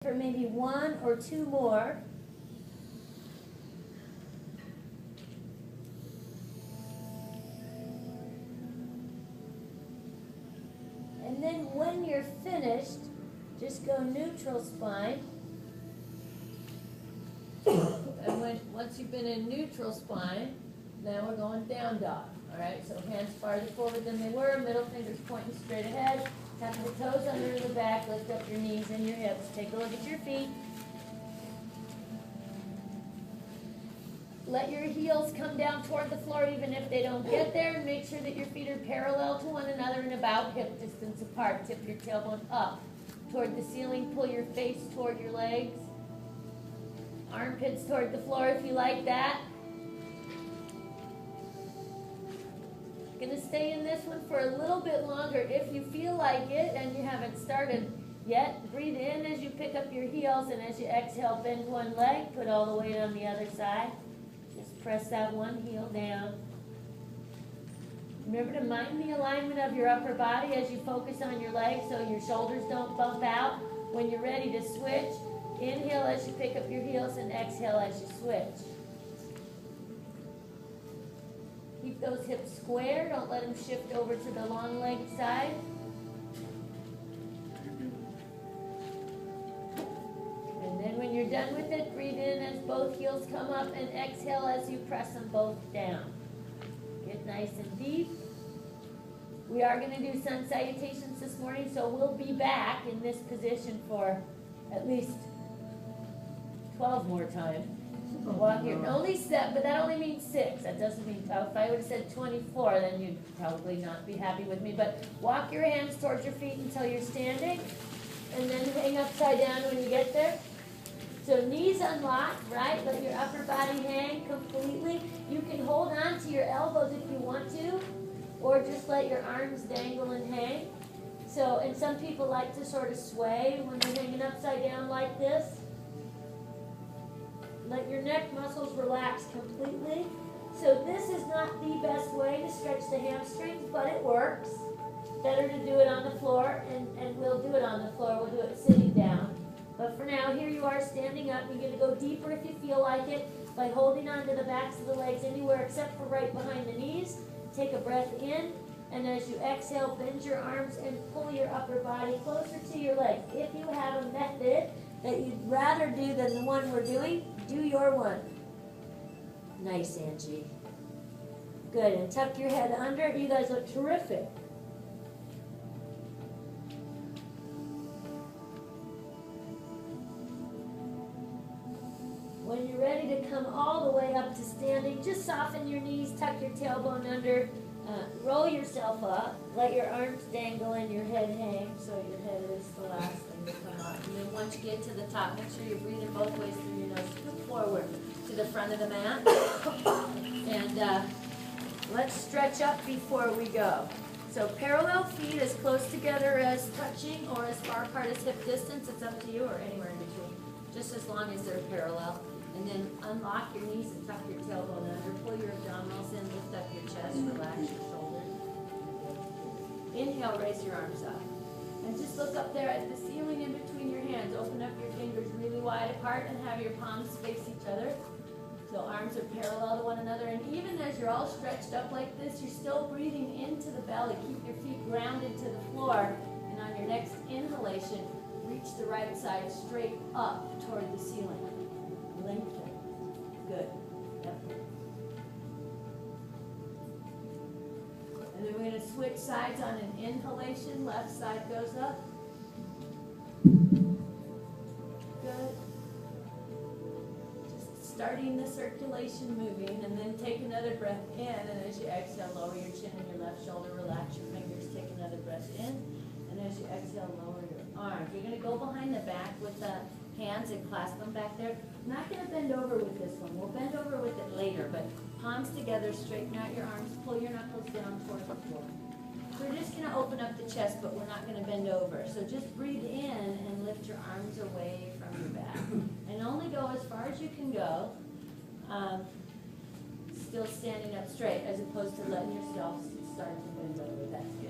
for maybe one or two more. And then when you're finished, just go neutral spine. And once you've been in neutral spine, now we're going down dog. All right, so hands farther forward than they were, middle fingers pointing straight ahead, tap the toes under the back, lift up your knees and your hips. Take a look at your feet. Let your heels come down toward the floor even if they don't get there. Make sure that your feet are parallel to one another and about hip distance apart. Tip your tailbone up toward the ceiling. Pull your face toward your legs. Armpits toward the floor if you like that. Going to stay in this one for a little bit longer. If you feel like it and you haven't started yet, breathe in as you pick up your heels, and as you exhale, bend one leg, put all the weight on the other side. Just press that one heel down. Remember to mind the alignment of your upper body as you focus on your legs so your shoulders don't bump out. When you're ready to switch, inhale as you pick up your heels and exhale as you switch. Keep those hips square. Don't let them shift over to the long leg side. And then when you're done with it, breathe in as both heels come up and exhale as you press them both down. Get nice and deep. We are going to do sun salutations this morning, so we'll be back in this position for at least 12 more times. Walk here. Only 7, but that only means 6. That doesn't mean, if I would have said 24, then you'd probably not be happy with me. But walk your hands towards your feet until you're standing, and then hang upside down when you get there. So knees unlocked, right? Let your upper body hang completely. You can hold on to your elbows if you want to, or just let your arms dangle and hang. So, and some people like to sort of sway when they're hanging upside down like this. Let your neck muscles relax completely. So this is not the best way to stretch the hamstrings, but it works. Better to do it on the floor, and we'll do it on the floor. We'll do it sitting down. But for now, here you are standing up. You're going to go deeper if you feel like it by holding onto the backs of the legs anywhere except for right behind the knees. Take a breath in, and as you exhale, bend your arms and pull your upper body closer to your legs. If you have a method that you'd rather do than the one we're doing, do your one. Nice, Angie. Good, and tuck your head under. You guys look terrific. When you're ready to come all the way up to standing, just soften your knees, tuck your tailbone under, roll yourself up, let your arms dangle and your head hang, so your head is the last thing to come up. And then once you get to the top, make sure you're breathing both ways through your nose. Scoot forward to the front of the mat. And let's stretch up before we go. So parallel feet as close together as touching or as far apart as hip distance. It's up to you, or anywhere in between, just as long as they're parallel. And then unlock your knees and tuck your tailbone under. Pull your abdominals in, lift up your chest, relax your shoulders. Inhale, raise your arms up. And just look up there at the ceiling in between your hands. Open up your fingers really wide apart and have your palms face each other. So arms are parallel to one another. And even as you're all stretched up like this, you're still breathing into the belly. Keep your feet grounded to the floor. And on your next inhalation, reach the right side straight up toward the ceiling. Lengthen. Good. Yep. And then we're going to switch sides on an inhalation. Left side goes up. Good. Just starting the circulation moving, and then take another breath in, and as you exhale, lower your chin and your left shoulder. Relax your fingers. Take another breath in, and as you exhale, lower your arms. You're going to go behind the back with the hands and clasp them back there. I'm not going to bend over with this one. We'll bend over with it later, but palms together, straighten out your arms, pull your knuckles down toward the floor. We're just going to open up the chest, but we're not going to bend over. So just breathe in and lift your arms away from your back. And only go as far as you can go, still standing up straight, as opposed to letting yourself start to bend over. That's good.